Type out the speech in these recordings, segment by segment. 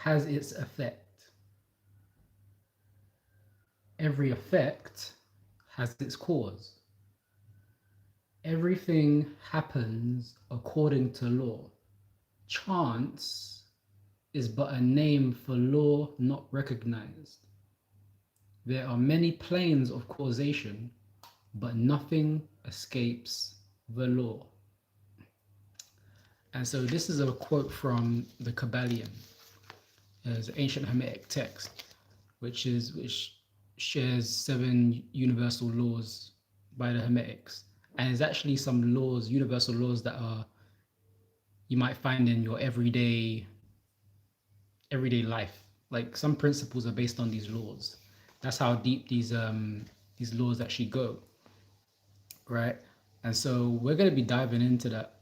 has its effect. Every effect has its cause. Everything happens according to law. Chance is but a name for law not recognized. There are many planes of causation, but nothing escapes the law. And so this is a quote from the Kybalion, as an ancient Hermetic text, which shares 7 universal laws by the Hermetics. And there's actually some laws, universal laws, that are you might find in your everyday life. Like some principles are based on these laws. That's how deep these laws actually go, right? And so we're going to be diving into that.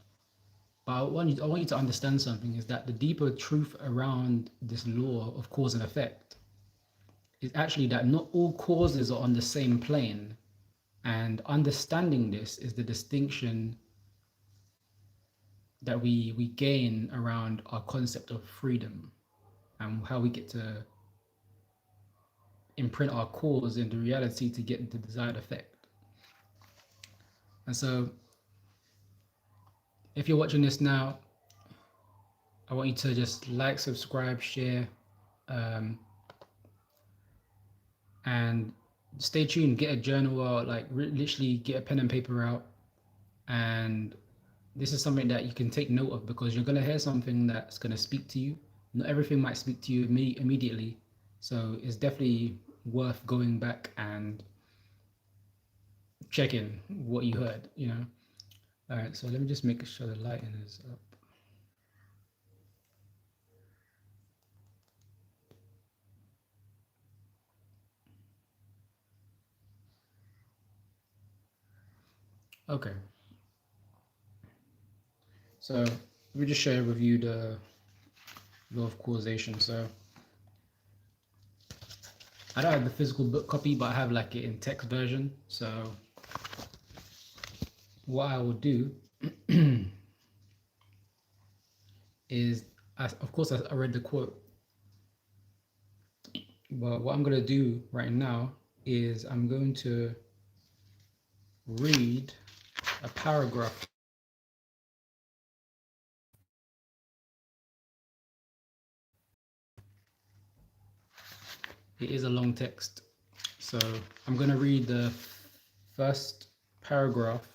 But I want you to understand something, is that the deeper truth around this law of cause and effect is actually that not all causes are on the same plane. And understanding this is the distinction that we gain around our concept of freedom and how we get to imprint our cause into reality to get the desired effect. And so if you're watching this now, I want you to just like, subscribe, share, and stay tuned. Get a journal out, like literally get a pen and paper out. And this is something that you can take note of, because you're going to hear something that's going to speak to you. Not everything might speak to you immediately. So it's definitely worth going back and checking what you heard, you know. All right, so let me just make sure the lighting is up. Okay. So let me just share with you the law of causation. So I don't have the physical book copy, but I have like it in text version. So what I will do is, of course, I read the quote, but what I'm going to do right now is I'm going to read a paragraph. It is a long text. So I'm going to read the first paragraph,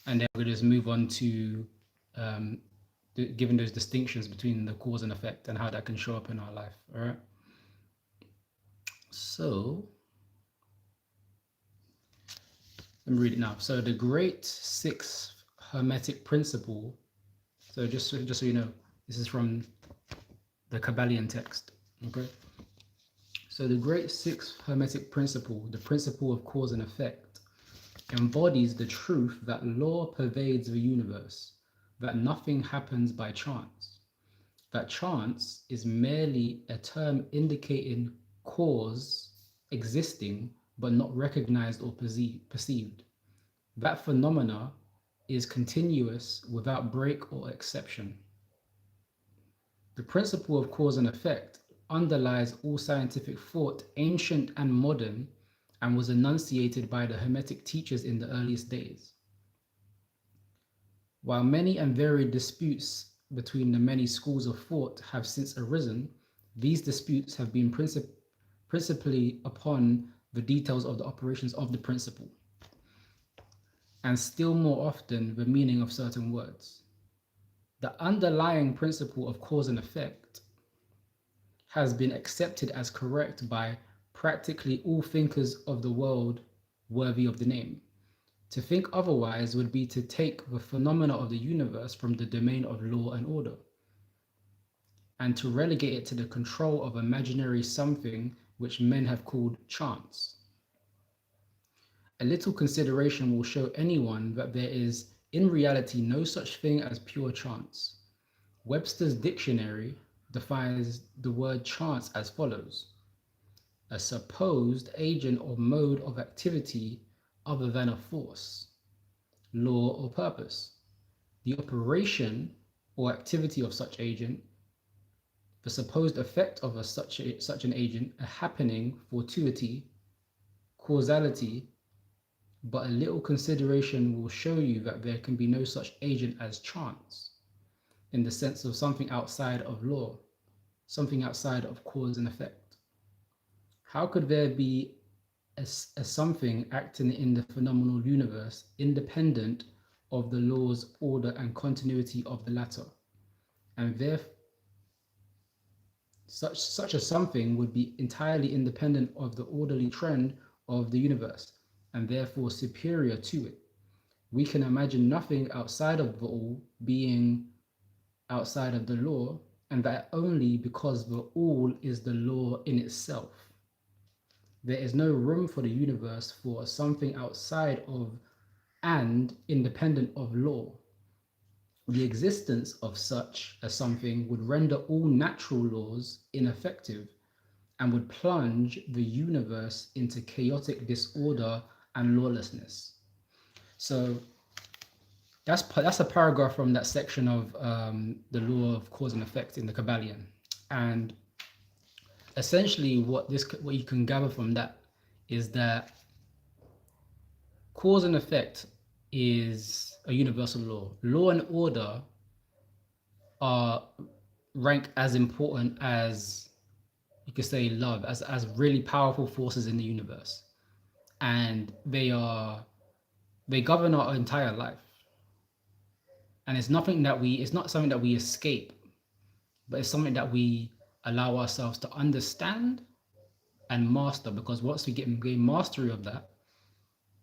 and then we'll just move on to given those distinctions between the cause and effect and how that can show up in our life. All right. So let me read it now. So the great sixth hermetic principle. So just so you know, this is from the Kybalion text. Okay. So the great sixth hermetic principle, the principle of cause and effect, embodies the truth that law pervades the universe, that nothing happens by chance, that chance is merely a term indicating cause existing but not recognized or perceived. That phenomena is continuous without break or exception. The principle of cause and effect underlies all scientific thought, ancient and modern, and was enunciated by the Hermetic teachers in the earliest days. While many and varied disputes between the many schools of thought have since arisen, these disputes have been principally upon the details of the operations of the principle, and still more often the meaning of certain words. The underlying principle of cause and effect has been accepted as correct by practically all thinkers of the world worthy of the name. To think otherwise would be to take the phenomena of the universe from the domain of law and order, and to relegate it to the control of imaginary something which men have called chance. A little consideration will show anyone that there is in reality no such thing as pure chance. Webster's dictionary defines the word chance as follows: a supposed agent or mode of activity other than a force, law, or purpose. The operation or activity of such agent, the supposed effect of such an agent, a happening, fortuity, causality, but a little consideration will show you that there can be no such agent as chance, in the sense of something outside of law, something outside of cause and effect. How could there be a something acting in the phenomenal universe independent of the laws, order, and continuity of the latter? And therefore, such a something would be entirely independent of the orderly trend of the universe, and therefore superior to it. We can imagine nothing outside of the all being outside of the law, and that only because the all is the law in itself. There is no room for the universe for something outside of and independent of law. The existence of such a something would render all natural laws ineffective and would plunge the universe into chaotic disorder and lawlessness. So that's a paragraph from that section of the law of cause and effect in the Kybalion. And essentially what you can gather from that is that cause and effect is a universal law. Law and order are rank as important as, you could say, love, as really powerful forces in the universe. And they govern our entire life. And it's not something that we escape, but it's something that we allow ourselves to understand and master, because once we gain mastery of that,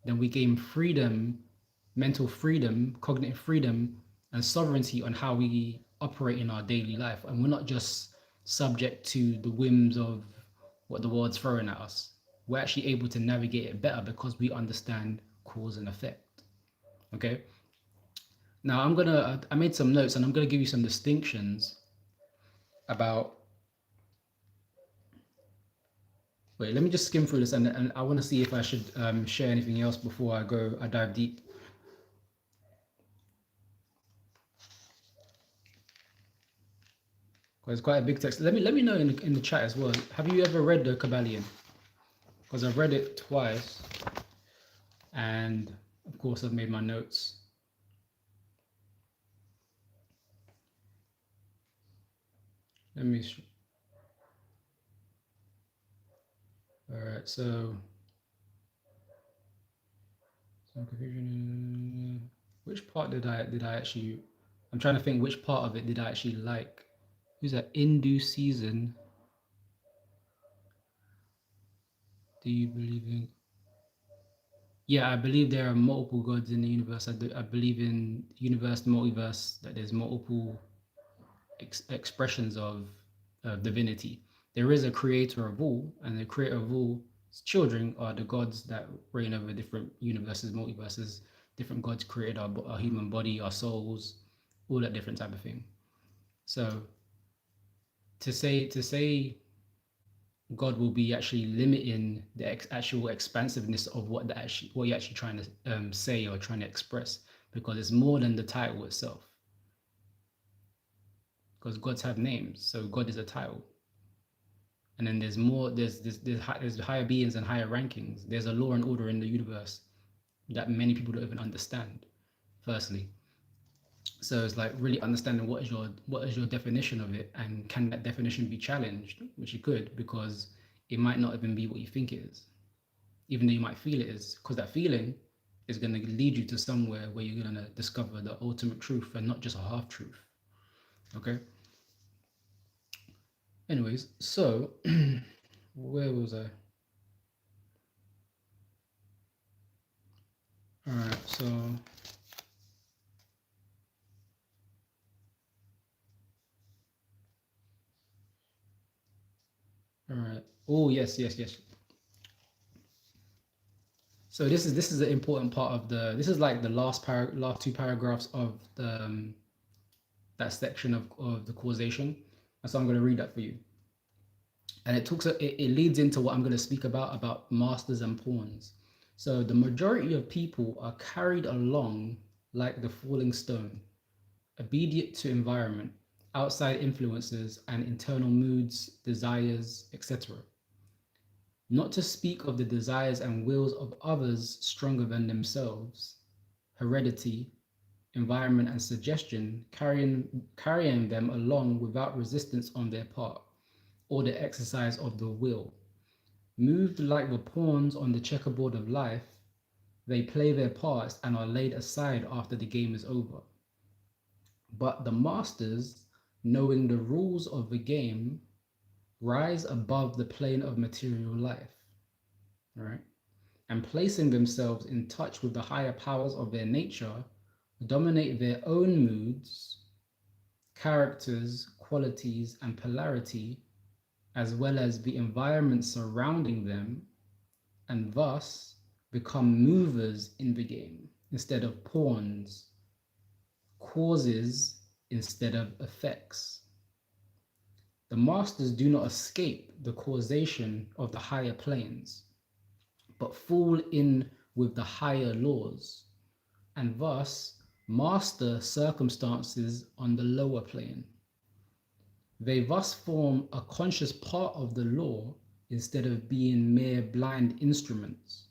then we gain freedom, mental freedom, cognitive freedom, and sovereignty on how we operate in our daily life. And we're not just subject to the whims of what the world's throwing at us. We're actually able to navigate it better because we understand cause and effect. Okay. Now I made some notes and I'm gonna give you some distinctions about. Wait, let me just skim through this, and I want to see if I should share anything else before I dive deep. Because it's quite a big text. Let me know in the chat as well. Have you ever read the Kybalion? Because I've read it twice, and of course I've made my notes. Let me. All right, so some confusion. Which part did I actually? I'm trying to think which part of it did I actually like. Who's that? In due season. Do you believe in? Yeah, I believe there are multiple gods in the universe. I believe in universe, multiverse, that there's multiple expressions of divinity. There is a creator of all, and the creator of all children are the gods that reign over different universes, multiverses. Different gods created our human body, our souls, all that different type of thing. So to say God will be actually limiting the actual expansiveness of what you're actually trying to say or trying to express, because it's more than the title itself. Because gods have names, so God is a title. And then there's more. There's higher beings and higher rankings. There's a law and order in the universe that many people don't even understand. Firstly, so it's like really understanding what is your definition of it, and can that definition be challenged, which it could, because it might not even be what you think it is, even though you might feel it is, because that feeling is going to lead you to somewhere where you're going to discover the ultimate truth and not just a half truth. Okay. Anyways, so where was I? All right, so all right. Oh yes. So this is the important part of this is like the last two paragraphs of the that section of the causation. And so I'm going to read that for you. And it leads into what I'm going to speak about masters and pawns. So the majority of people are carried along like the falling stone, obedient to environment, outside influences, and internal moods, desires, etc. Not to speak of the desires and wills of others stronger than themselves, heredity, environment, and suggestion, carrying them along without resistance on their part, or the exercise of the will. Moved like the pawns on the checkerboard of life, they play their parts and are laid aside after the game is over. But the masters, knowing the rules of the game, rise above the plane of material life, right? And placing themselves in touch with the higher powers of their nature, dominate their own moods, characters, qualities, and polarity, as well as the environment surrounding them, and thus become movers in the game instead of pawns, causes instead of effects. The masters do not escape the causation of the higher planes, but fall in with the higher laws, and thus master circumstances on the lower plane. They thus form a conscious part of the law instead of being mere blind instruments.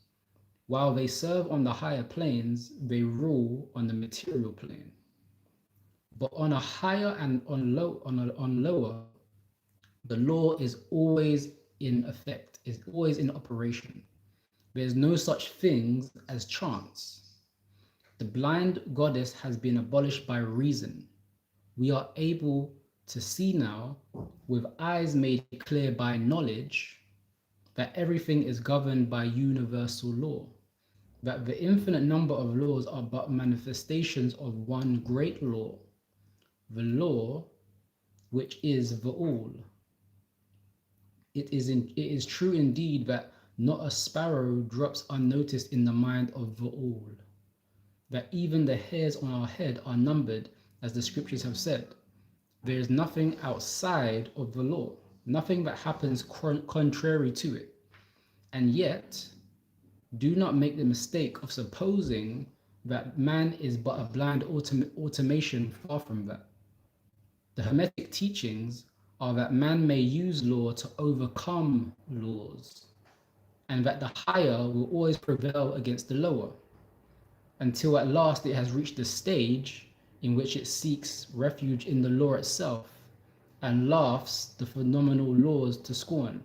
While they serve on the higher planes, they rule on the material plane. But on a higher and on lower, the law is always in effect, is always in operation. There's no such things as chance. The blind goddess has been abolished by reason. We are able to see now, with eyes made clear by knowledge, that everything is governed by universal law, that the infinite number of laws are but manifestations of one great law, the law which is the all. It is true indeed that not a sparrow drops unnoticed in the mind of the all, that even the hairs on our head are numbered, as the scriptures have said. There is nothing outside of the law, nothing that happens contrary to it. And yet, do not make the mistake of supposing that man is but a blind automation. Far from that. The Hermetic teachings are that man may use law to overcome laws, and that the higher will always prevail against the lower, until at last it has reached the stage in which it seeks refuge in the law itself and laughs the phenomenal laws to scorn.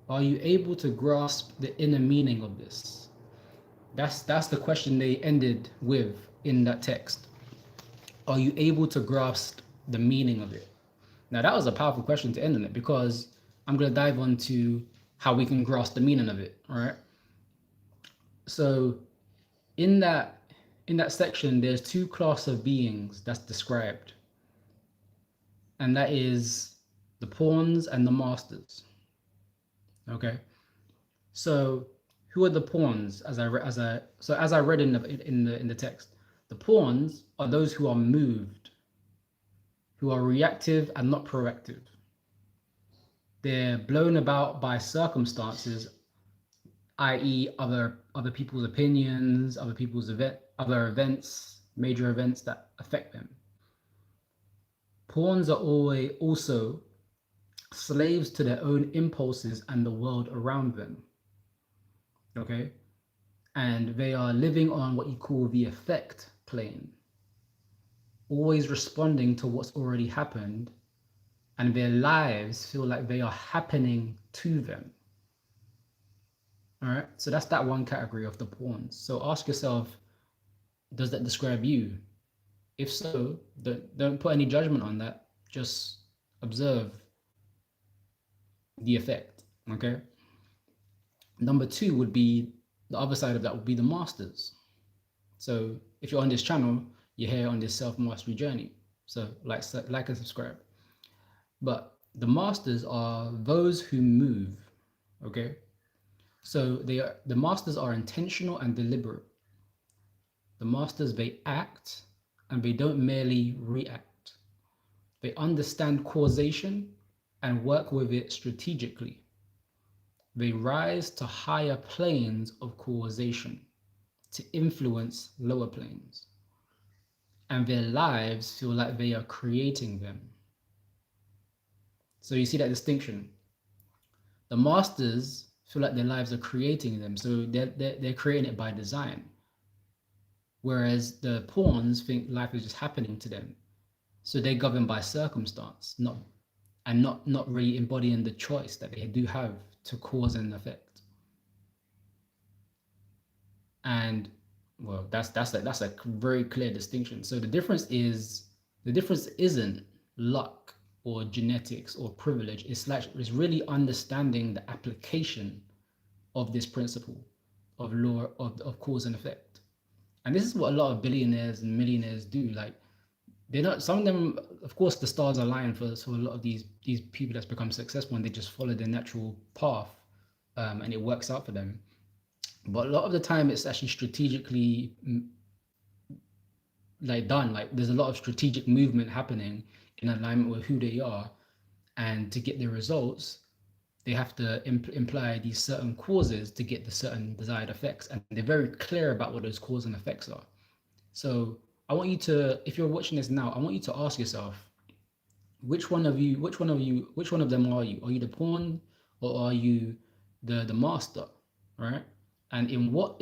Are you able to grasp the inner meaning of this? That's the question they ended with in that text. Are you able to grasp the meaning of it? Now that was a powerful question to end on it, because I'm going to dive onto how we can grasp the meaning of it. All right. So in that section, there's two classes of beings that's described, and that is the pawns and the masters. Okay. So who are the pawns? As I read in the text, the pawns are those who are moved, who are reactive and not proactive. They're blown about by circumstances, i.e., other people's opinions, other events, major events that affect them. Pawns are always also slaves to their own impulses and the world around them. Okay? And they are living on what you call the effect plane, always responding to what's already happened, and their lives feel like they are happening to them. All right, so that's that one category of the pawns. So ask yourself, does that describe you? If so, don't put any judgment on that. Just observe the effect. Okay. Number two would be, the other side of that would be the masters. So if you're on this channel, you're here on this self-mastery journey. So like and subscribe. But the masters are those who move. Okay. So the masters are intentional and deliberate. The masters, they act and they don't merely react. They understand causation and work with it strategically. They rise to higher planes of causation to influence lower planes. and their lives feel like they are creating them. So you see that distinction. The masters feel like their lives are creating them, so they're creating it by design. Whereas the pawns think life is just happening to them, so they're governed by circumstance, not really embodying the choice that they do have to cause and effect. And well, that's a very clear distinction. So the difference isn't luck or genetics or privilege. It's really understanding the application of this principle of law of cause and effect. And this is what a lot of billionaires and millionaires do. Like, they're not, some of them, of course, the stars are lying for a lot of these people that's become successful, and they just follow their natural path, and it works out for them. But a lot of the time, it's actually strategically like done. Like, there's a lot of strategic movement happening in alignment with who they are, and to get the results, they have to imply these certain causes to get the certain desired effects, and they're very clear about what those cause and effects are. So I want you to, if you're watching this now, I want you to ask yourself, which one of them are you? Are you the pawn, or are you the master, right? And in what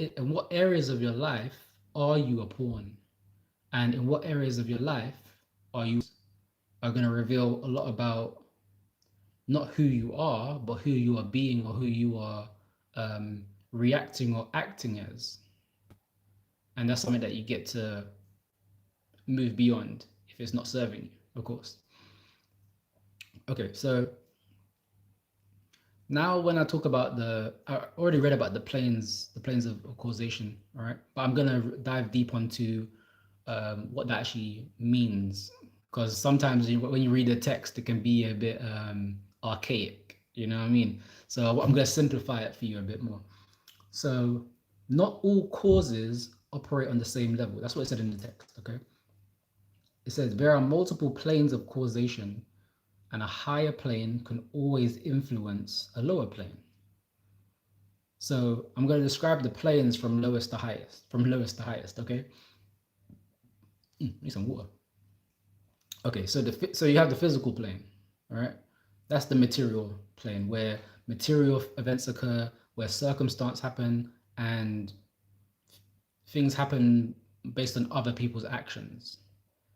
areas of your life are you a pawn? And in what areas of your life are going to reveal a lot about not who you are, but who you are being, or who you are reacting or acting as. And that's something that you get to move beyond if it's not serving you, of course. Okay, so now when I talk about I already read about the planes of causation, all right? But I'm gonna dive deep onto what that actually means, because sometimes when you read the text, it can be a bit archaic, you know what I mean? So I'm gonna simplify it for you a bit more. So not all causes operate on the same level. That's what it said in the text, okay? It says there are multiple planes of causation, and a higher plane can always influence a lower plane. So I'm going to describe the planes from lowest to highest, okay? Need some water. Okay, so you have the physical plane, all right? That's the material plane, where material events occur, where circumstance happen, and things happen based on other people's actions.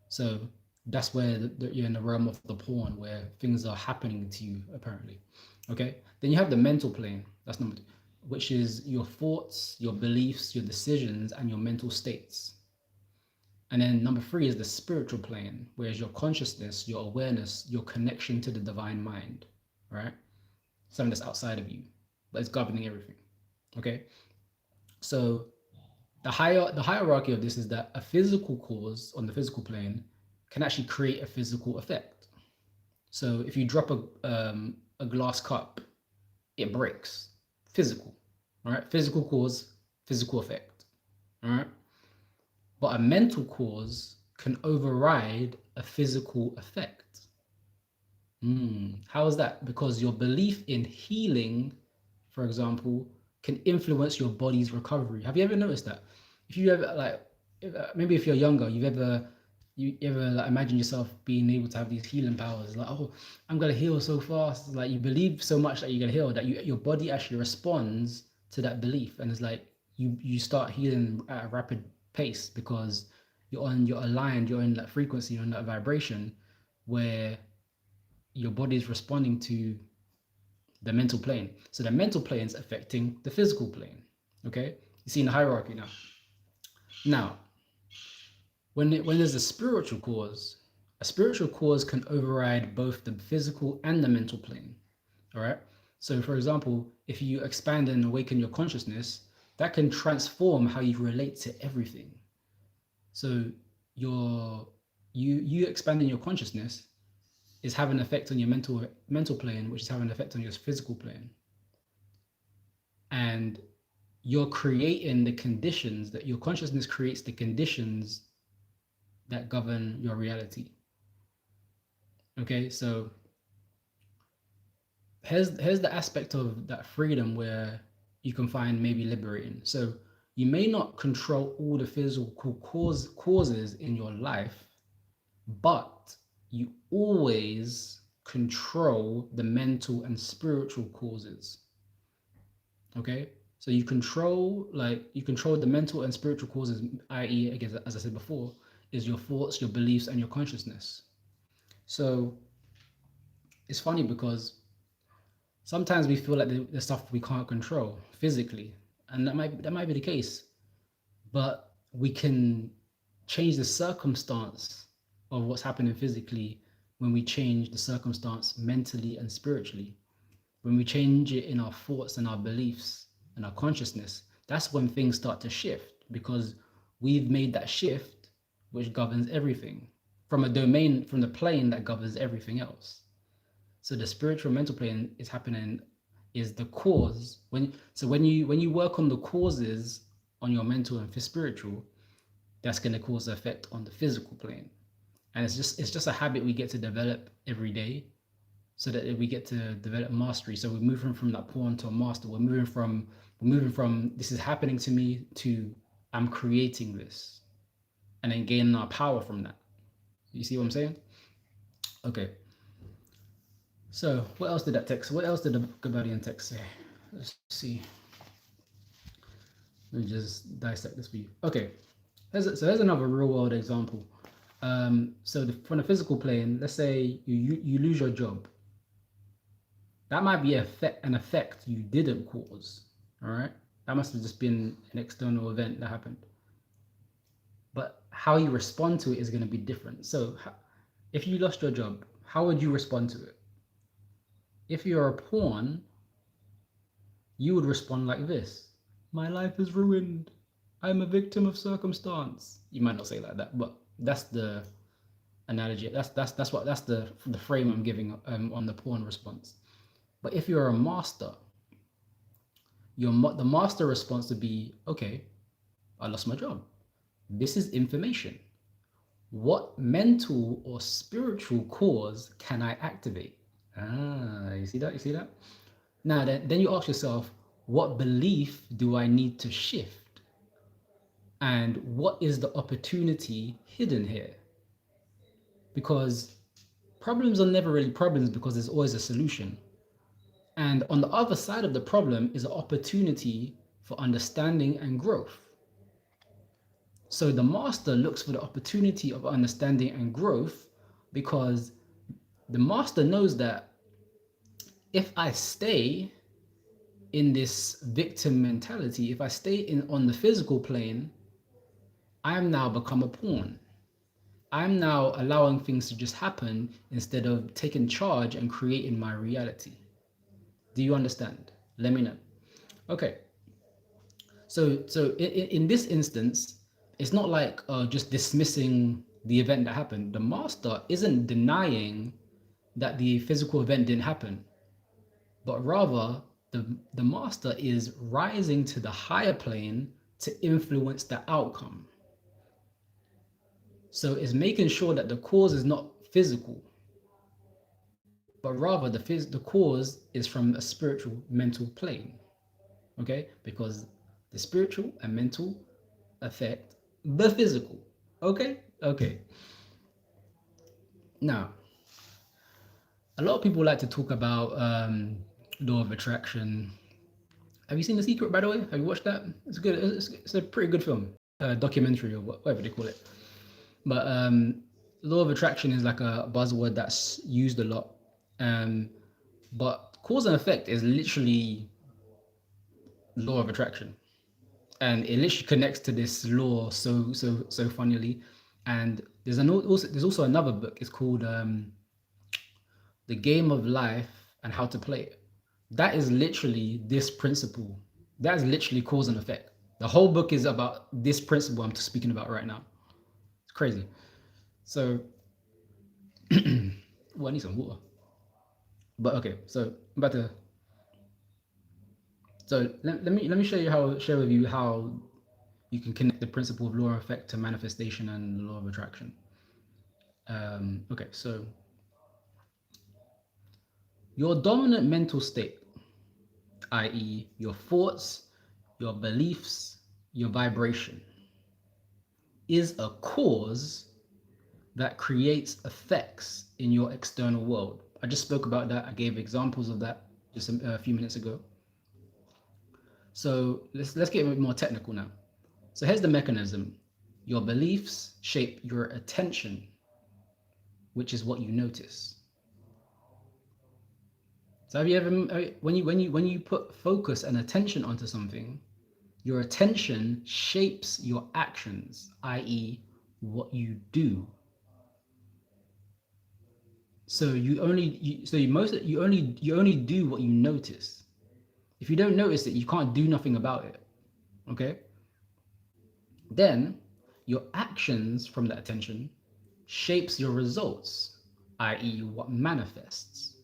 So that's where you're in the realm of the pawn, where things are happening to you, apparently. Okay. Then you have the mental plane. That's number two, which is your thoughts, your beliefs, your decisions, and your mental states. And then number three is the spiritual plane, where is your consciousness, your awareness, your connection to the divine mind, right? Something that's outside of you, but it's governing everything. Okay. So the hierarchy of this is that a physical cause on the physical plane can actually create a physical effect. So if you drop a glass cup, it breaks. Physical, all right? Physical cause, physical effect, all right? But a mental cause can override a physical effect. How is that? Because your belief in healing, for example, can influence your body's recovery. Have you ever noticed that? If you ever maybe if you're younger, you ever like imagine yourself being able to have these healing powers, like, oh, I'm gonna heal so fast. Like, you believe so much that you're gonna heal that your body actually responds to that belief, and it's like you start healing at a rapid pace because you're aligned, you're in that frequency, you're in that vibration where your body is responding to the mental plane. So the mental plane is affecting the physical plane. Okay, you see in the hierarchy now. Now, when there's a spiritual cause can override both the physical and the mental plane. All right. So, for example, if you expand and awaken your consciousness, that can transform how you relate to everything. So, you expanding your consciousness is having an effect on your mental plane, which is having an effect on your physical plane. And you're creating the conditions that your consciousness creates, the conditions that govern your reality. Okay, so here's the aspect of that freedom where you can find maybe liberating. So You may not control all the physical causes in your life, but you always control the mental and spiritual causes. Okay, so you control the mental and spiritual causes, i.e., again, as I said before, is your thoughts, your beliefs, and your consciousness. So it's funny because sometimes we feel like there's stuff we can't control physically, and that might be the case, but we can change the circumstance of what's happening physically when we change the circumstance mentally and spiritually. When we change it in our thoughts and our beliefs and our consciousness, that's when things start to shift, because we've made that shift which governs everything from the plane that governs everything else. So the spiritual mental plane is the cause. When you work on the causes on your mental and spiritual, that's going to cause an effect on the physical plane. And it's just a habit we get to develop every day, so that we get to develop mastery. So we're moving from that pawn to a master. We're moving from this is happening to me to I'm creating this, and then gaining our power from that. You see what I'm saying? Okay. So what else did the kybalion text say? Let's see. Let me just dissect this for you. Okay. Here's another real world example. From the physical plane, let's say you lose your job. That might be an effect you didn't cause. All right. That must have just been an external event that happened. But how you respond to it is going to be different. So if you lost your job, how would you respond to it? If you're a pawn, you would respond like this: my life is ruined. I'm a victim of circumstance. You might not say like that, but that's the analogy. That's the frame I'm giving on the pawn response. But if you're a master, the master response would be, okay, I lost my job. This is information. What mental or spiritual cause can I activate? You see that? You see that? Now, then you ask yourself, what belief do I need to shift? And what is the opportunity hidden here? Because problems are never really problems, because there's always a solution. And on the other side of the problem is an opportunity for understanding and growth. So the master looks for the opportunity of understanding and growth, because the master knows that if I stay in this victim mentality, if I stay on the physical plane, I am now become a pawn. I'm now allowing things to just happen instead of taking charge and creating my reality. Do you understand? Let me know. Okay. So in this instance, it's not like just dismissing the event that happened. The master isn't denying that the physical event didn't happen, but rather the master is rising to the higher plane to influence the outcome. So it's making sure that the cause is not physical, but rather the cause is from a spiritual mental plane. Okay, because the spiritual and mental affect the physical. Okay. Now, a lot of people like to talk about law of attraction. Have you seen The Secret, by the way? Have you watched that? It's good. It's a pretty good film, documentary or whatever they call it. But law of attraction is like a buzzword that's used a lot. But cause and effect is literally law of attraction, and it literally connects to this law so funnily. And there's also another book. It's called The Game of Life and How to Play It. That is literally this principle. That is literally cause and effect. The whole book is about this principle I'm speaking about right now. It's crazy. So, well, I need some water. But okay, so I'm about to. So let me share with you how you can connect the principle of law of effect to manifestation and the law of attraction. Okay, so your dominant mental state, i.e., your thoughts, your beliefs, your vibration, is a cause that creates effects in your external world. I just spoke about that. I gave examples of that just a few minutes ago. So let's get a bit more technical now. So here's the mechanism. Your beliefs shape your attention, which is what you notice. So have you ever, when you put focus and attention onto something, your attention shapes your actions, i.e., what you do. So you only do what you notice. If you don't notice it, you can't do nothing about it. Okay? Then your actions from that attention shapes your results, i.e., what manifests.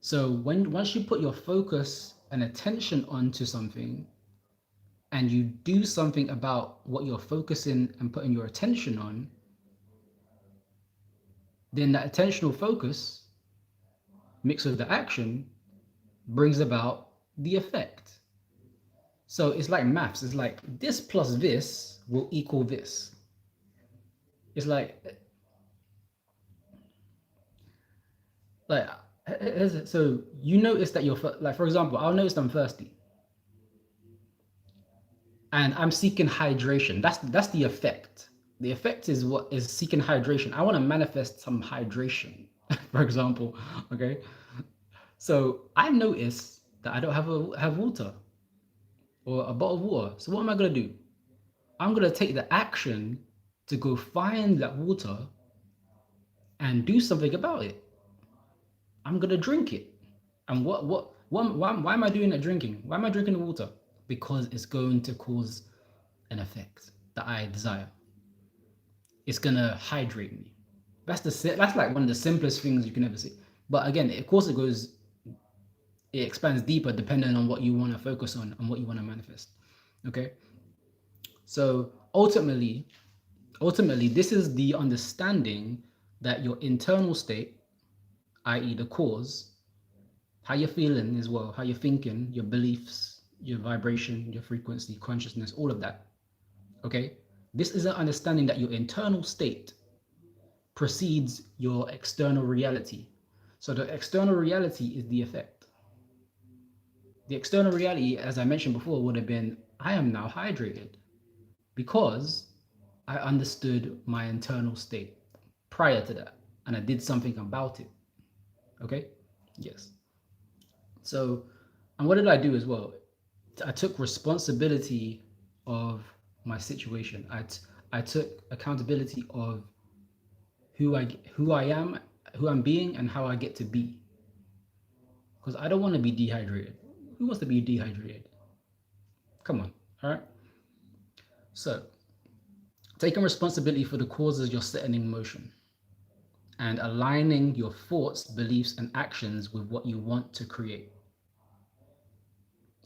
So once you put your focus and attention onto something and you do something about what you're focusing and putting your attention on, then that attentional focus mixed with the action brings about the effect. So it's like maths. It's like this plus this will equal this. It's like so you notice that you're like, for example, I'll notice I'm thirsty and I'm seeking hydration. That's the effect. The effect is what is seeking hydration. I want to manifest some hydration, for example. Okay, so I notice that I don't have water or a bottle of water. So what am I gonna do? I'm gonna take the action to go find that water and do something about it. I'm gonna drink it. And why am I doing that drinking? Why am I drinking the water? Because it's going to cause an effect that I desire. It's gonna hydrate me. That's like one of the simplest things you can ever see. But again, of course, it expands deeper depending on what you want to focus on and what you want to manifest. Okay. So ultimately, this is the understanding that your internal state, i.e., the cause, how you're feeling as well, how you're thinking, your beliefs, your vibration, your frequency, consciousness, all of that. Okay? This is an understanding that your internal state precedes your external reality. So the external reality is the effect. The external reality, as I mentioned before, would have been, I am now hydrated because I understood my internal state prior to that and I did something about it. Okay? Yes. So, and what did I do as well? I took responsibility of my situation. I took accountability of who I am, who I'm being, and how I get to be. Because I don't want to be dehydrated. Who wants to be dehydrated? Come on, all right. So, taking responsibility for the causes you're setting in motion, and aligning your thoughts, beliefs, and actions with what you want to create.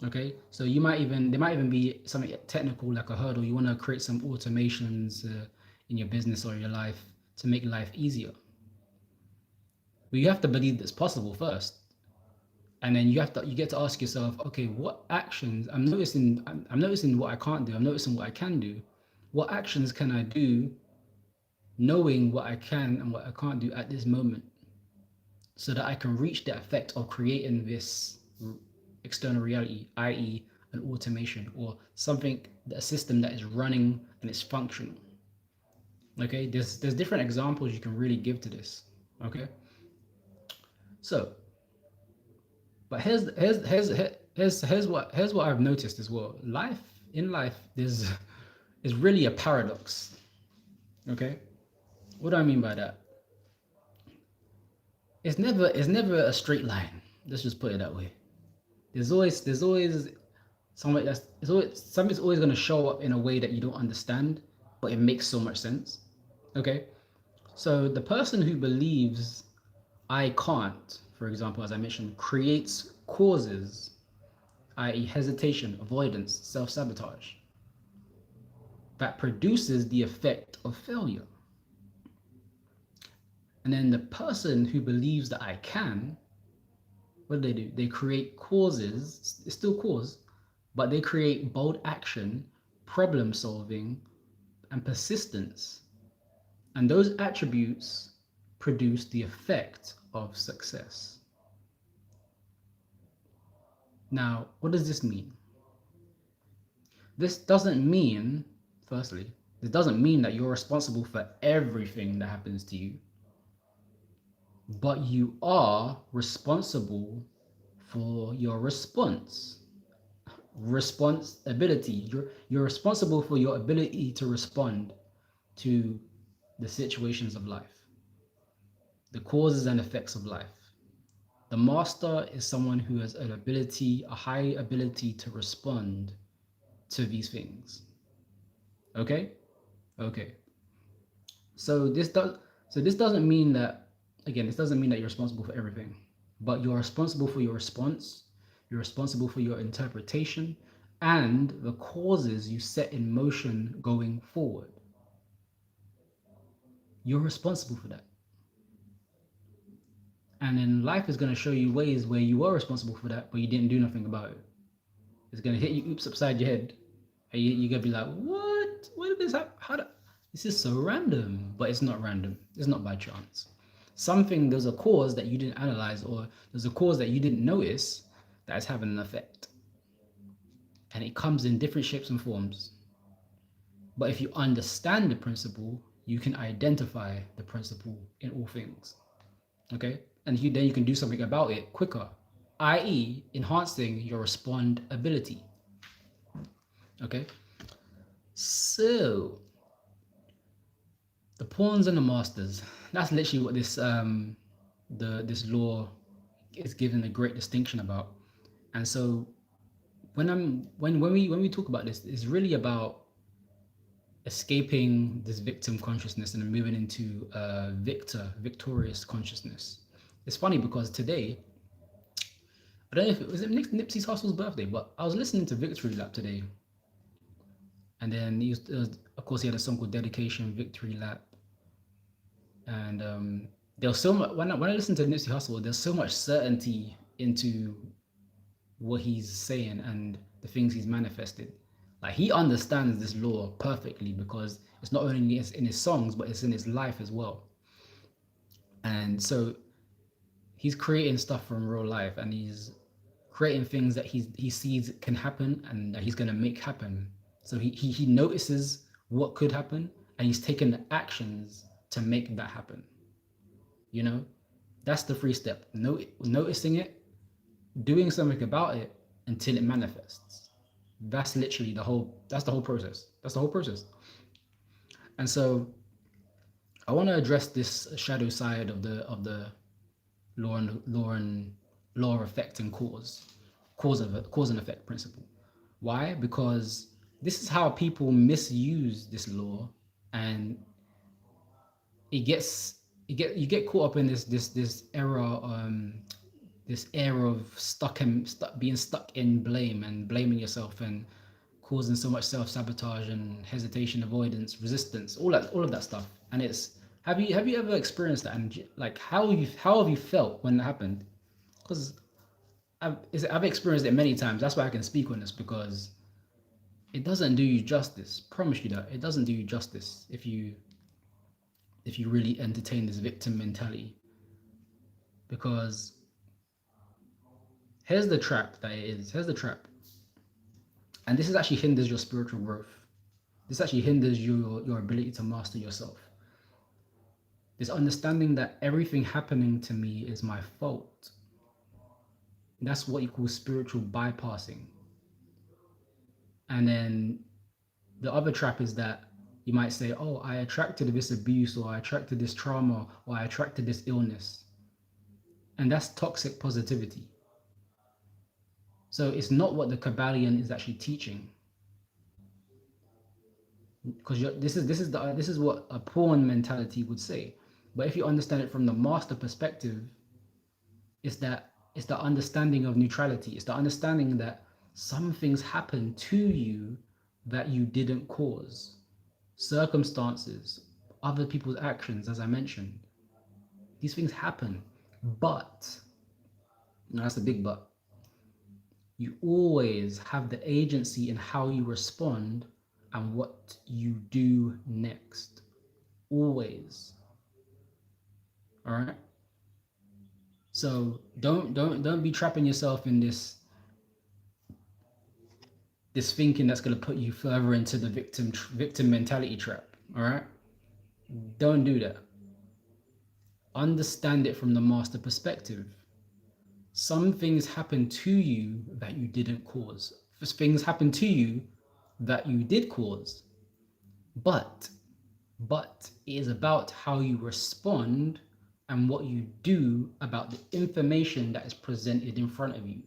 Okay, so there might even be something technical like a hurdle. You want to create some automations in your business or your life to make life easier. But you have to believe that's possible first, and then you get to ask yourself, okay, what actions I'm noticing what I can't do. I'm noticing what I can do. What actions can I do, knowing what I can and what I can't do at this moment, so that I can reach the effect of creating this external reality, i.e., an automation or something, a system that is running and is functional. Okay, there's different examples you can really give to this. Okay, so, but here's what I've noticed as well. In life is really a paradox. Okay, what do I mean by that? It's never a straight line. Let's just put it that way. There's always something's always going to show up in a way that you don't understand, but it makes so much sense. Okay, so the person who believes I can't, for example, as I mentioned, creates causes, i.e., hesitation, avoidance, self-sabotage, that produces the effect of failure. And then the person who believes that I can, what do? They create causes, it's still cause, but they create bold action, problem solving, and persistence. And those attributes produce the effect of success. Now, what does this mean? This doesn't mean, firstly, this doesn't mean that you're responsible for everything that happens to you, but you are responsible for your responsibility. You're responsible for your ability to respond to the situations of life, the causes and effects of life. The master is someone who has a high ability to respond to these things. Okay? Okay. So this doesn't mean that, again, this doesn't mean that you're responsible for everything, but you're responsible for your response, you're responsible for your interpretation and the causes you set in motion going forward. You're responsible for that. And then life is going to show you ways where you are responsible for that, but you didn't do nothing about it. It's going to hit you oops upside your head. And you're going to be like, what? Why did this happen? This is so random. But it's not random. It's not by chance. There's a cause that you didn't analyze, or there's a cause that you didn't notice that is having an effect. And it comes in different shapes and forms. But if you understand the principle, you can identify the principle in all things. Okay? And then you can do something about it quicker, i.e., enhancing your respond ability. Okay? So, the pawns and the masters. That's literally what this law is given a great distinction about. And so, when we talk about this, it's really about escaping this victim consciousness and moving into victorious consciousness. It's funny because today, I don't know if it was Nipsey Hussle's birthday, but I was listening to Victory Lap today, and then of course, he had a song called Dedication, Victory Lap, and there was so much when I listened to Nipsey Hussle, there's so much certainty into what he's saying and the things he's manifested. Like, he understands this law perfectly because it's not only in his songs, but it's in his life as well. And so he's creating stuff from real life, and he's creating things that he sees can happen and that he's going to make happen. So he notices what could happen, and he's taking the actions to make that happen. You know, that's the 3 step. Noticing it, doing something about it until it manifests. That's literally the whole process. That's the whole process. And so I want to address this shadow side of the law of effect and cause and effect principle. Why? Because this is how people misuse this law, and you get caught up in this era of being stuck in blame and blaming yourself and causing so much self-sabotage and hesitation, avoidance, resistance, all of that stuff. And it's have you ever experienced that, and like how have you felt when that happened? Because I've experienced it many times. That's why I can speak on this, because it doesn't do you justice. Promise you that it doesn't do you justice if you really entertain this victim mentality. Because here's the trap that it is. Here's the trap. And this actually hinders your spiritual growth. This actually hinders your ability to master yourself. This understanding that everything happening to me is my fault. That's what you call spiritual bypassing. And then the other trap is that you might say, oh, I attracted this abuse, or I attracted this trauma, or I attracted this illness. And that's toxic positivity. So it's not what the kybalion is actually teaching. Because this is what a pawn mentality would say. But if you understand it from the master perspective, it's the understanding of neutrality. It's the understanding that some things happen to you that you didn't cause. Circumstances, other people's actions, as I mentioned. These things happen. But, that's a big but. You always have the agency in how you respond and what you do next. Always. All right. So don't be trapping yourself in this thinking that's going to put you further into the victim mentality trap. All right. Don't do that. Understand it from the master perspective. Some things happen to you that you didn't cause. Things happen to you that you did cause. But it is about how you respond and what you do about the information that is presented in front of you.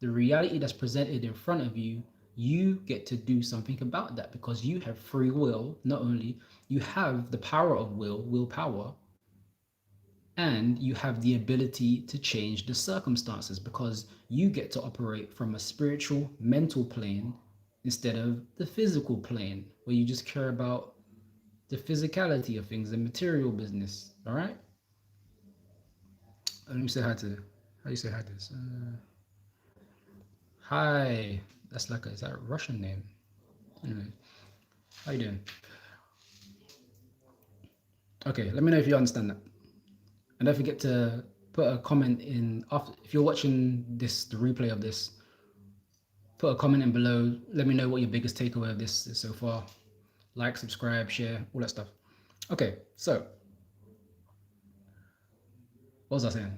The reality that's presented in front of you, you get to do something about that because you have free will. Not only you have the power of willpower, and you have the ability to change the circumstances because you get to operate from a spiritual, mental plane instead of the physical plane where you just care about the physicality of things, the material business. All right. Let me say hi to. How do you say hi to this? Hi. That's like is that a Russian name? Anyway, how you doing? Okay, let me know if you understand that, and don't forget to put a comment in after if you're watching this, the replay of this. Put a comment in below. Let me know what your biggest takeaway of this is so far. Like, subscribe, share, all that stuff. Okay, so what was I saying?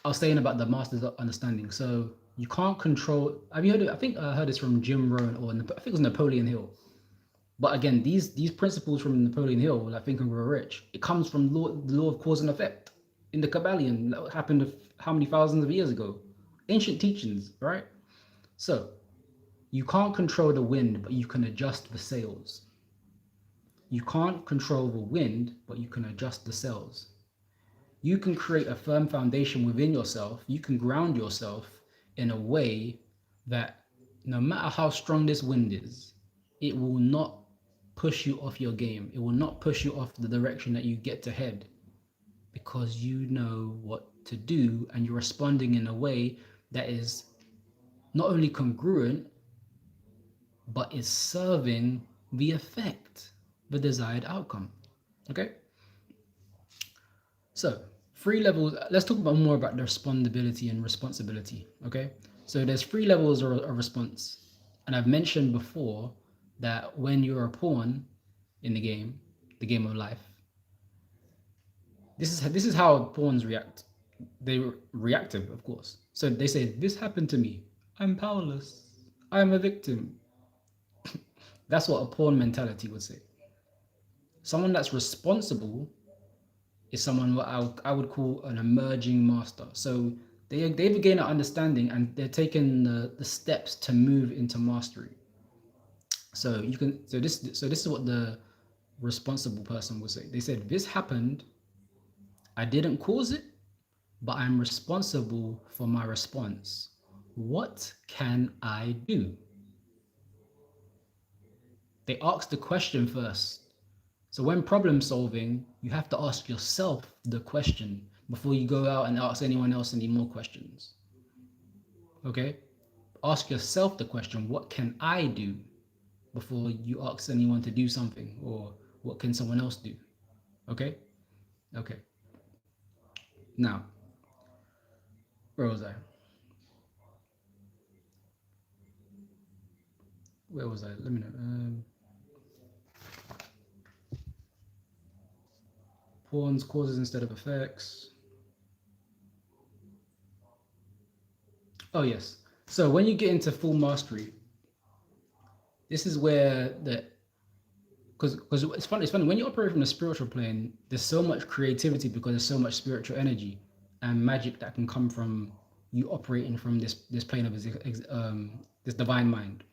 I was saying about the master's understanding. So you can't control. Have you heard it? I think I heard this from Jim Rohn or I think it was Napoleon Hill. But again, these principles from Napoleon Hill, like Think and Grow Rich, it comes from the law of cause and effect in the kybalion that happened how many thousands of years ago? Ancient teachings, right? So you can't control the wind, but you can adjust the sails. You can't control the wind, but you can adjust the sails. You can create a firm foundation within yourself. You can ground yourself in a way that no matter how strong this wind is, it will not push you off your game. It will not push you off the direction that you get to head because you know what to do and you're responding in a way that is not only congruent, but is serving the effect, the desired outcome. Okay? So, three levels. Let's talk about more about the respondability and responsibility. Okay? So, there's three levels of response. And I've mentioned before that when you're a pawn in the game of life, this is how pawns react. They're reactive, of course. So they say, "This happened to me. I'm powerless. I'm a victim." That's what a pawn mentality would say. Someone that's responsible is someone what I would call an emerging master. So they've gained an understanding and they're taking the steps to move into mastery. So this is what the responsible person would say. They said, "This happened. I didn't cause it, but I'm responsible for my response. What can I do?" They ask the question first. So when problem solving, you have to ask yourself the question before you go out and ask anyone else any more questions. Okay? Ask yourself the question, what can I do? Before you ask anyone to do something, or what can someone else do? Okay? Okay. Now, where was I? Where was I? Let me know. Pawns, causes instead of effects. Oh, yes. So when you get into full mastery, this is where because it's funny when you operate from the spiritual plane, there's so much creativity because there's so much spiritual energy and magic that can come from you operating from this plane of this divine mind.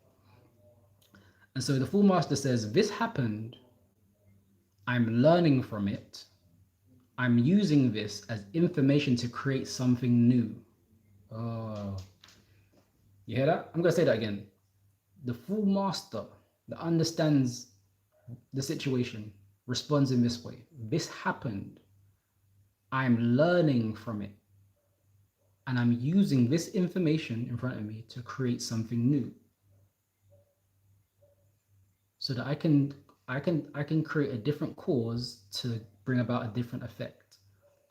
And so the full master says, "This happened. I'm learning from it. I'm using this as information to create something new." Oh, you hear that? I'm gonna say that again. The full master that understands the situation responds in this way. This happened. I'm learning from it. and I'm using this information in front of me to create something new, so that I can create a different cause to bring about a different effect,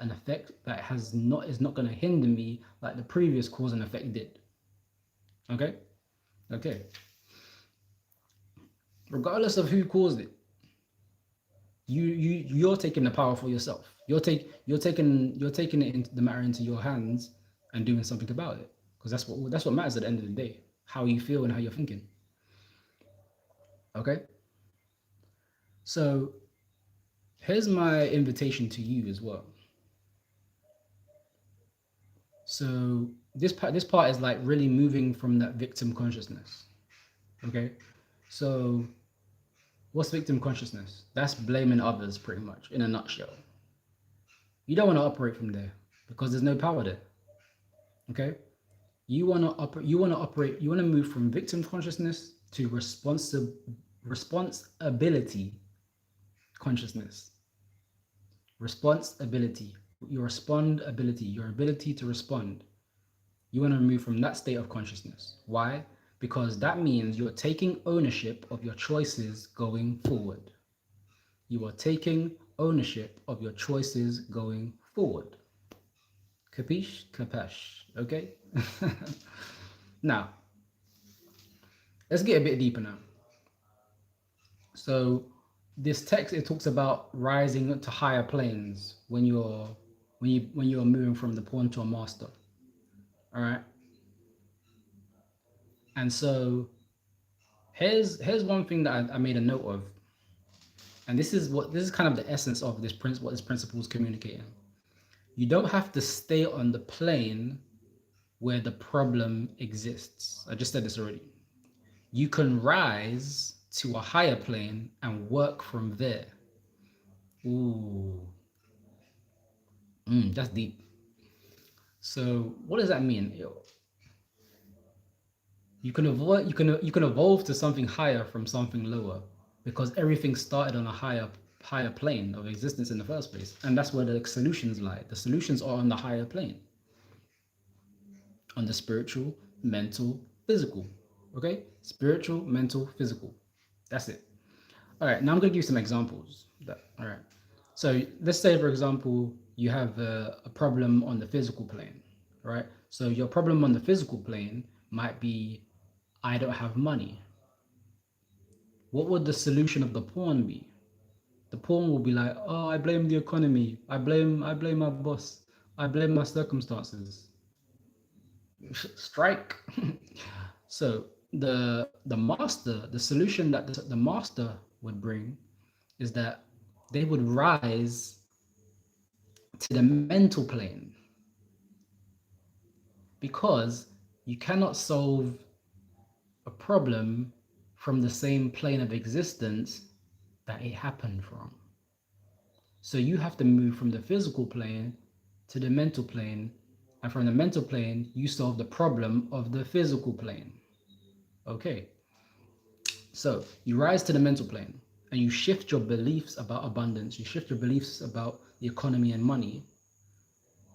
an effect that is not going to hinder me like the previous cause and effect did. Okay. Regardless of who caused it, you're taking the power for yourself. You're taking the matter into your hands and doing something about it, because that's what matters at the end of the day. How you feel and how you're thinking. Okay. So here's my invitation to you as well. So this part is like really moving from that victim consciousness. Okay. So what's victim consciousness? That's blaming others, pretty much, in a nutshell. You don't want to operate from there because there's no power there. Okay. You want to move from victim consciousness to responsibility consciousness. Responsibility, your ability to respond. You want to move from that state of consciousness. Why? Because that means you're taking ownership of your choices going forward. You are taking ownership of your choices going forward. Capiche? Capash. Okay? Now, let's get a bit deeper now. So this text, it talks about rising to higher planes when you're moving from the pawn to a master. All right. And so here's one thing that I made a note of. And this is kind of the essence of this what this principle is communicating. You don't have to stay on the plane where the problem exists. I just said this already. You can rise to a higher plane and work from there. Ooh. That's deep. So what does that mean? You can evolve to something higher from something lower, because everything started on a higher plane of existence in the first place. And that's where the solutions lie. The solutions are on the higher plane. On the spiritual, mental, physical. Okay? Spiritual, mental, physical. That's it. All right, now I'm going to give you some examples. All right. So let's say, for example, you have a problem on the physical plane, right? So your problem on the physical plane might be, I don't have money. What would the solution of the pawn be? The pawn will be like, oh, I blame the economy. I blame my boss. I blame my circumstances. Strike. So the solution that the master would bring is that they would rise to the mental plane, because you cannot solve a problem from the same plane of existence that it happened from. So you have to move from the physical plane to the mental plane, and from the mental plane, you solve the problem of the physical plane. Okay. So you rise to the mental plane and you shift your beliefs about abundance. You shift your beliefs about the economy and money.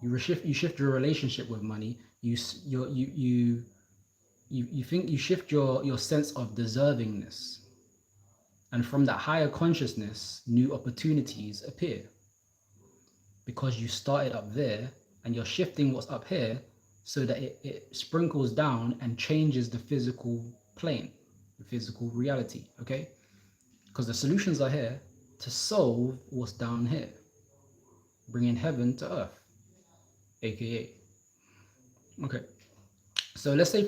You shift your relationship with money. You shift your sense of deservingness. And from that higher consciousness, new opportunities appear, because you started up there and you're shifting what's up here so that it sprinkles down and changes the physical plane, the physical reality. Okay? Because the solutions are here to solve what's down here, bringing heaven to earth, aka. Okay. So let's say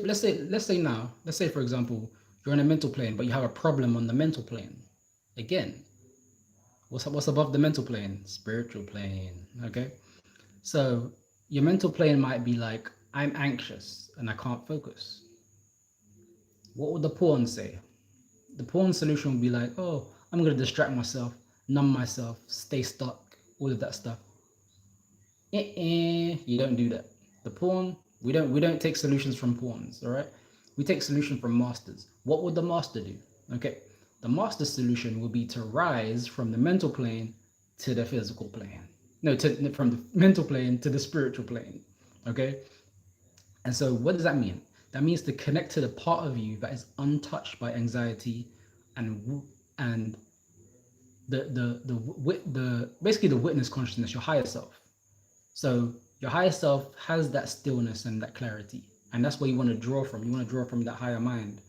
for example, you're on a mental plane, but you have a problem on the mental plane. Again, what's above the mental plane? Spiritual plane. Okay. So your mental plane might be like, I'm anxious and I can't focus. What would the pawn say? The pawn solution would be like, oh, I'm going to distract myself, numb myself, stay stuck, all of that stuff. You don't do that. The pawn, we don't take solutions from pawns, all right? We take solution from masters. What would the master do? Okay, the master solution will be to rise from the mental plane to the physical plane. No, from the mental plane to the spiritual plane. Okay, And so what does that mean? That means to connect to the part of you that is untouched by anxiety and the basically the witness consciousness, your higher self. So your higher self has that stillness and that clarity, and that's where you want to draw from. You want to draw from that higher mind.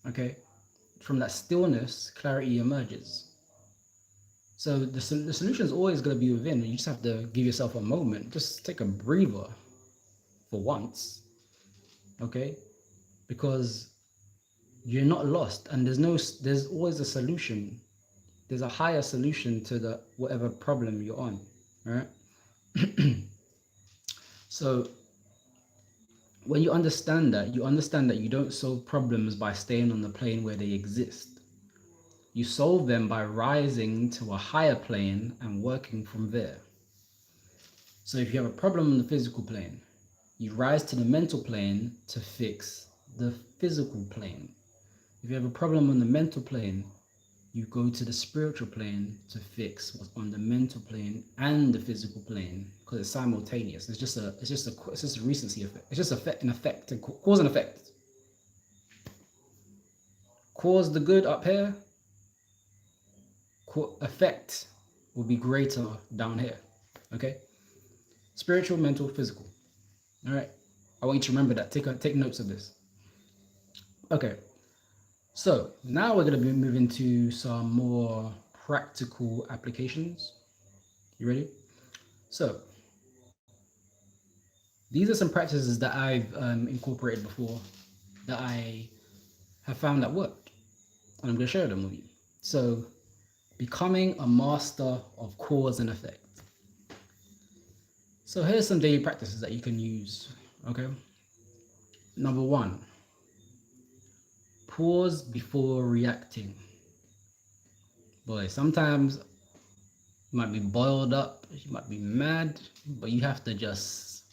Okay, from that stillness, clarity emerges. So the solution is always going to be within. You just have to give yourself a moment. Just take a breather for once, okay? Because you're not lost, and there's always a solution. There's a higher solution to the whatever problem you're on, right? So when you understand that you don't solve problems by staying on the plane where they exist. You solve them by rising to a higher plane and working from there. So if you have a problem on the physical plane, you rise to the mental plane to fix the physical plane. If you have a problem on the mental plane, you go to the spiritual plane to fix what's on the mental plane and the physical plane, because it's simultaneous. It's just a recency effect. It's just an effect, cause and effect. Cause the good up here, effect will be greater down here. Okay, spiritual, mental, physical. All right, I want you to remember that. Take notes of this. Okay, so now we're going to be moving to some more practical applications. You ready? So these are some practices that I've incorporated before that I have found that work, and I'm going to share them with you. So becoming a master of cause and effect. So here's some daily practices that you can use. Okay. Number 1, pause before reacting. Boy, sometimes you might be boiled up, you might be mad, but you have to just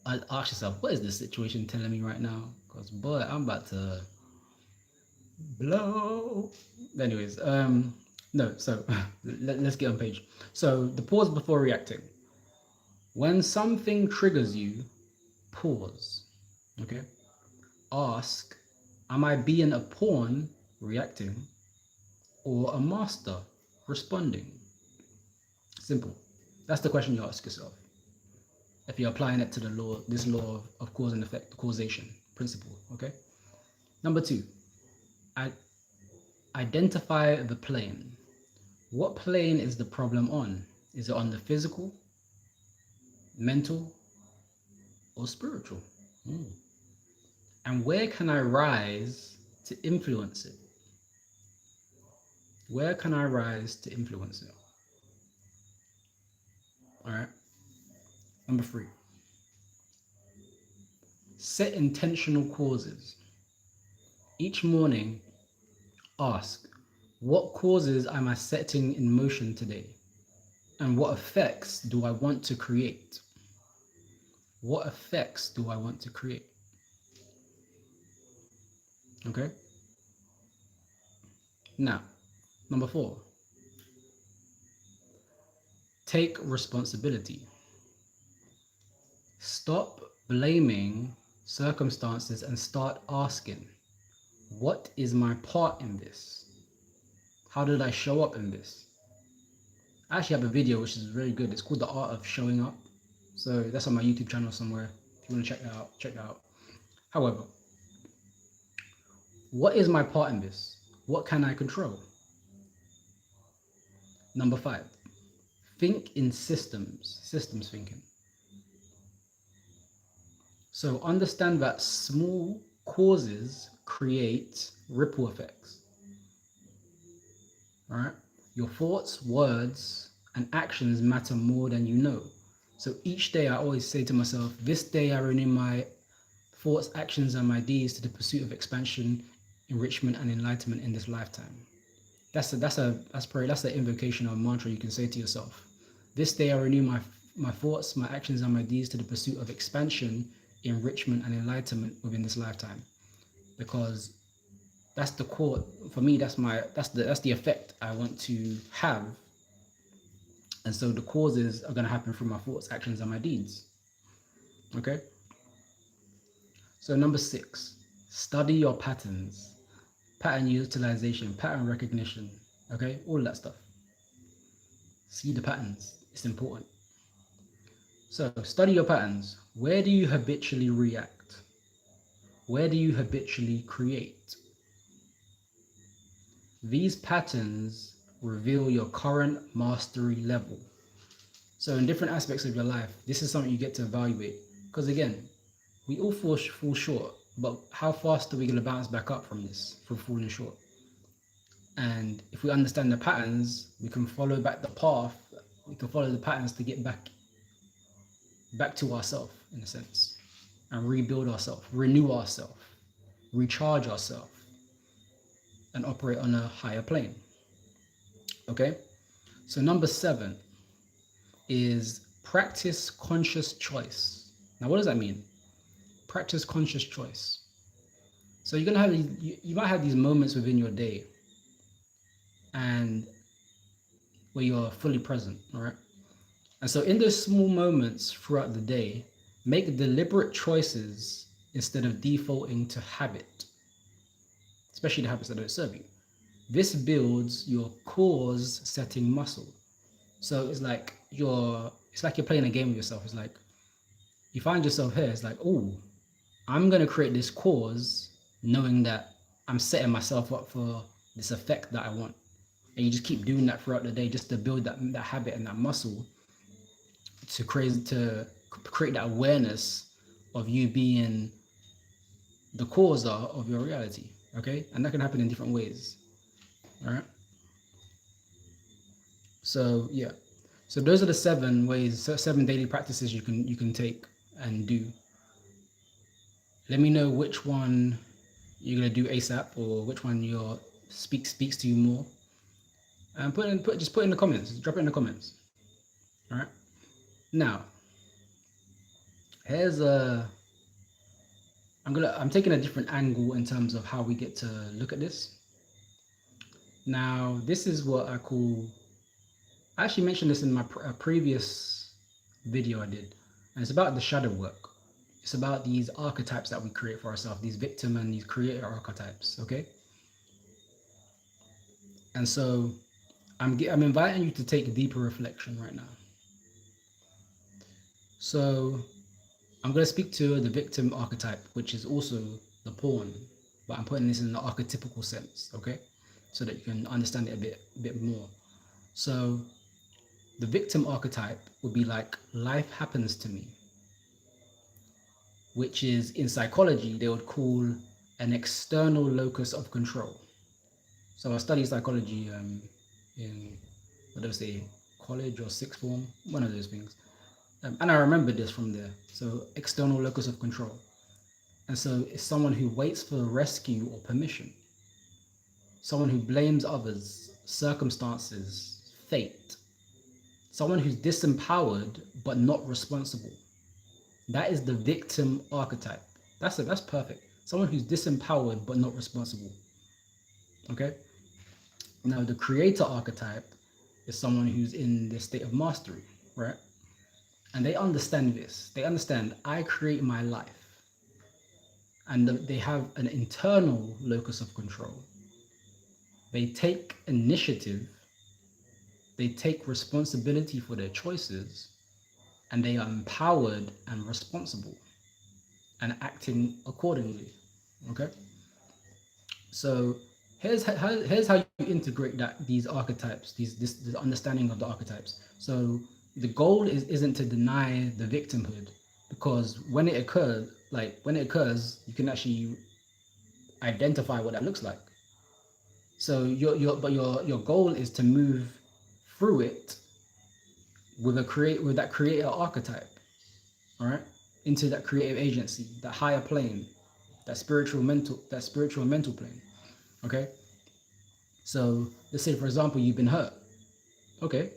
ask yourself, what is this situation telling me right now? Because boy, I'm about to blow. Anyways, no, so let's get on page. So the pause before reacting. When something triggers you, pause. Okay. Ask, am I being a pawn reacting or a master responding? Simple. That's the question you ask yourself. If you're applying it to the law, this law of cause and effect, causation principle, okay? Number 2, identify the plane. What plane is the problem on? Is it on the physical, mental, or spiritual? And where can I rise to influence it? Where can I rise to influence it? All right. Number 3, set intentional causes. Each morning, ask, what causes am I setting in motion today? And what effects do I want to create? What effects do I want to create? Okay. Now, number 4, take responsibility. Stop blaming circumstances and start asking, what is my part in this? How did I show up in this? I actually have a video which is very good. It's called The Art of Showing Up. So that's on my YouTube channel somewhere. If you want to check that out, check that out. However, what is my part in this? What can I control? Number 5, think in systems thinking. So understand that small causes create ripple effects. All right? Your thoughts, words, and actions matter more than you know. So each day I always say to myself, this day I renew my thoughts, actions, and my deeds to the pursuit of expansion, enrichment, and enlightenment in this lifetime. That's the invocation or mantra you can say to yourself. This day I renew my thoughts, my actions, and my deeds to the pursuit of expansion, enrichment, and enlightenment within this lifetime. Because that's the core for me. That's the effect I want to have. And so the causes are going to happen through my thoughts, actions, and my deeds. Okay. So number 6, study your patterns, pattern utilization, pattern recognition, okay? All that stuff. See the patterns, it's important. So study your patterns. Where do you habitually react? Where do you habitually create? These patterns reveal your current mastery level. So in different aspects of your life, this is something you get to evaluate. Because again, we all fall short, but how fast are we going to bounce back up from this, from falling short? And if we understand the patterns, we can follow back the path. We can follow the patterns to get back to ourselves, in a sense, and rebuild ourselves, renew ourselves, recharge ourselves, and operate on a higher plane. Okay? So number 7 is practice conscious choice. Now, what does that mean? Practice conscious choice. So you're gonna have you might have these moments within your day, and where you're fully present, all right? And so in those small moments throughout the day, make deliberate choices instead of defaulting to habit, especially the habits that don't serve you. This builds your cause setting muscle. So it's like you're playing a game with yourself. It's like you find yourself here, it's like, oh, I'm gonna create this cause knowing that I'm setting myself up for this effect that I want. And you just keep doing that throughout the day just to build that habit and that muscle to create that awareness of you being the causer of your reality. Okay, and that can happen in different ways. All right. So yeah, so those are the 7 ways, 7 daily practices you can take and do. Let me know which one you're gonna do ASAP, or which one speaks to you more. And just put in the comments. Drop it in the comments. All right. Now, here's I'm taking a different angle in terms of how we get to look at this. Now, this is what I actually mentioned this in my previous video I did, and it's about the shadow work. It's about these archetypes that we create for ourselves, these victim and these creator archetypes, okay? And so I'm inviting you to take a deeper reflection right now. So I'm going to speak to the victim archetype, which is also the pawn, but I'm putting this in the archetypical sense, okay? So that you can understand it a bit more. So the victim archetype would be like, life happens to me, which is, in psychology, they would call an external locus of control. So I studied psychology in, what do I say, college or sixth form, one of those things. And I remember this from there. So external locus of control. And so it's someone who waits for rescue or permission. Someone who blames others, circumstances, fate. Someone who's disempowered but not responsible. That is the victim archetype. That's perfect. Someone who's disempowered but not responsible. Okay? Now the creator archetype is someone who's in the state of mastery, right? And they understand this. They understand, I create my life. And they have an internal locus of control. They take initiative. They take responsibility for their choices. And they are empowered and responsible and acting accordingly. Okay? So here's how you integrate these archetypes, this understanding of the archetypes. So the goal isn't to deny the victimhood, because when it occurs, you can actually identify what that looks like. So your goal is to move through it with that creator archetype, all right, into that creative agency, that higher plane, that spiritual mental plane. Okay. So let's say, for example, you've been hurt. Okay.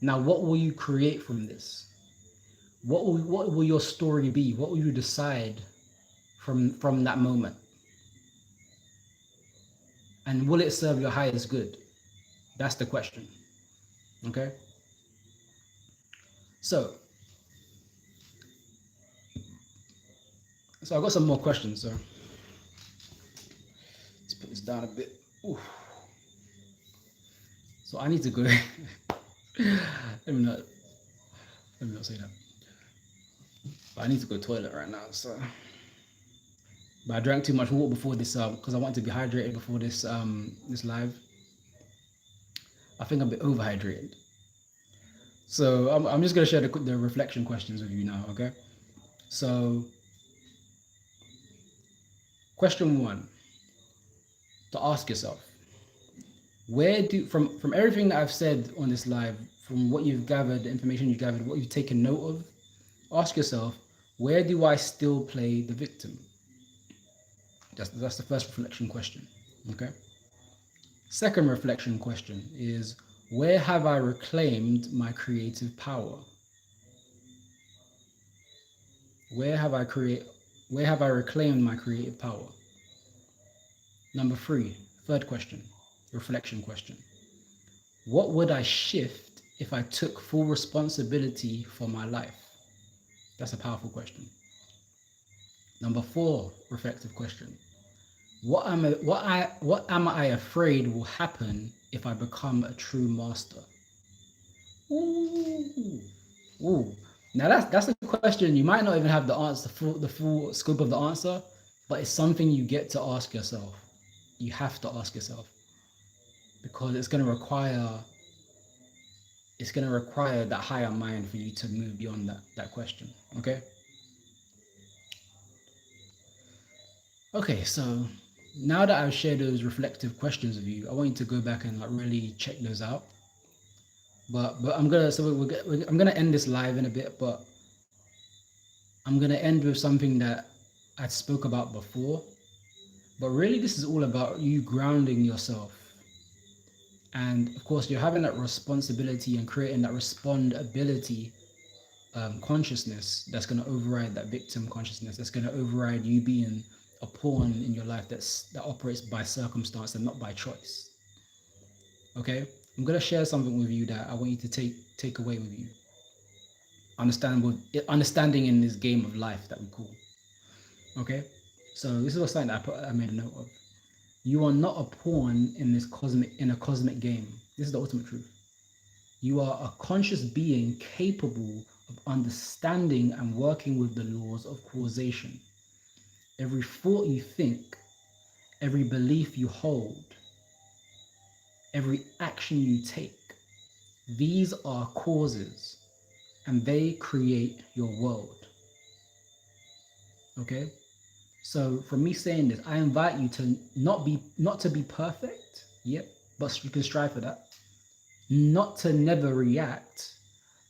Now, what will you create from this? What will your story be? What will you decide from that moment? And will it serve your highest good? That's the question. Okay. So I got some more questions. So let's put this down a bit. Ooh. So I need to go. let me not say that. But I need to go to the toilet right now. So, but I drank too much water before this because I wanted to be hydrated before this this live. I think I'm a bit overhydrated. So I'm just gonna share the reflection questions with you now. Okay. So question 1 to ask yourself: where do from everything that I've said on this live, from what you've gathered, the information you've gathered, what you've taken note of, ask yourself, where do I still play the victim? That's the first reflection question. Okay. Second reflection question is, where have I reclaimed my creative power? Where have I reclaimed my creative power? Number 3, third question, reflection question. What would I shift if I took full responsibility for my life? That's a powerful question. Number 4, reflective question. What am I afraid will happen if I become a true master? Ooh. Ooh. Now that's a question you might not even have the answer, the full scope of the answer, but it's something you get to ask yourself. You have to ask yourself, because it's going to require that higher mind for you to move beyond that question. Okay, so now that I've shared those reflective questions with you, I want you to go back and really check those out. But I'm gonna end this live in a bit, but I'm gonna end with something that I spoke about before. But really, this is all about you grounding yourself. And of course, you're having that responsibility and creating that respondability consciousness that's going to override that victim consciousness. That's going to override you being a pawn in your life that operates by circumstance and not by choice. Okay, I'm going to share something with you that I want you to take away with you. Understanding in this game of life that we call. Okay, so this is something that I made a note of. You are not a pawn in a cosmic game. This is the ultimate truth. You are a conscious being capable of understanding and working with the laws of causation. Every thought you think, every belief you hold, every action you take, these are causes, and they create your world. Okay? So from me saying this, I invite you to not to be perfect, but you can strive for that. Not to never react,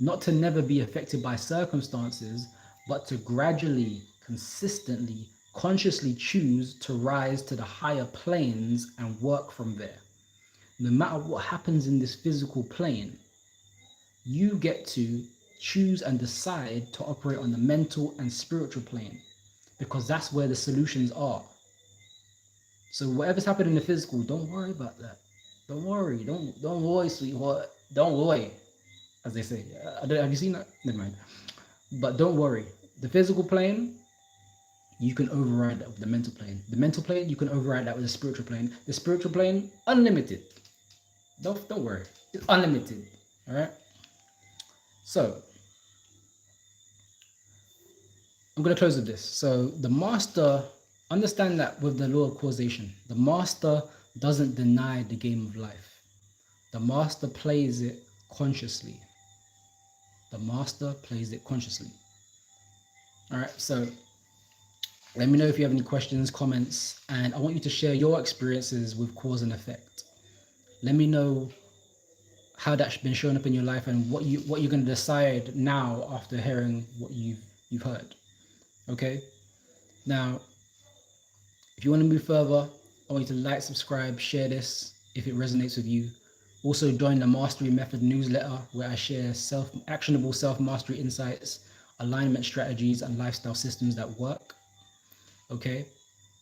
not to never be affected by circumstances, but to gradually, consistently, consciously choose to rise to the higher planes and work from there. No matter what happens in this physical plane, you get to choose and decide to operate on the mental and spiritual plane, because that's where the solutions are. So whatever's happening in the physical, don't worry about that. Don't worry, sweetheart. Don't worry, as they say. Have you seen that? Never mind. But don't worry. The physical plane, you can override that with the mental plane. The mental plane, you can override that with the spiritual plane. The spiritual plane, unlimited. Don't worry. It's unlimited. All right? So, I'm going to close with this. So the master, understand that with the law of causation, the master doesn't deny the game of life. The master plays it consciously. The master plays it consciously. All right, so let me know if you have any questions, comments, and I want you to share your experiences with cause and effect. Let me know how that's been showing up in your life and what you're going to decide now after hearing what you've heard. Okay, now if you want to move further, I want you to like, subscribe, share this if it resonates with you. Also join the Mastery Method newsletter, where I share actionable self-mastery insights, alignment strategies, and lifestyle systems that work. Okay,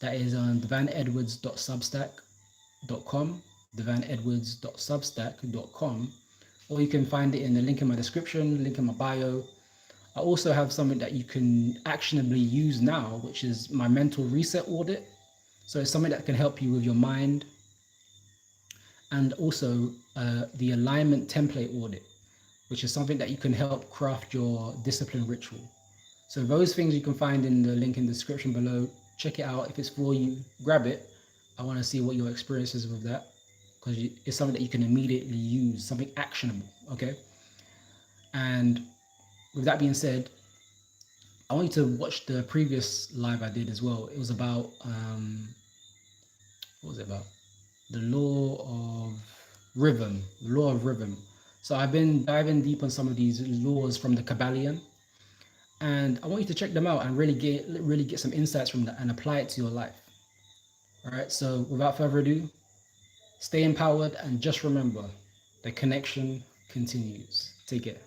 that is on devanedwards.substack.com, devanedwards.substack.com, or you can find it in the link in my description, link in my bio. I also have something that you can actionably use now, which is my mental reset audit. So it's something that can help you with your mind, and also the alignment template audit, which is something that you can help craft your discipline ritual. So those things you can find in the link in the description below. Check it out. If it's for you, grab it. I want to see what your experience is with that, because it's something that you can immediately use, something actionable. Okay. And with that being said, I want you to watch the previous live I did as well. It was about what was it about? The law of rhythm. So I've been diving deep on some of these laws from the kybalion, and I want you to check them out and really get some insights from that and apply it to your life. All right. So without further ado, stay empowered and just remember, the connection continues. Take care.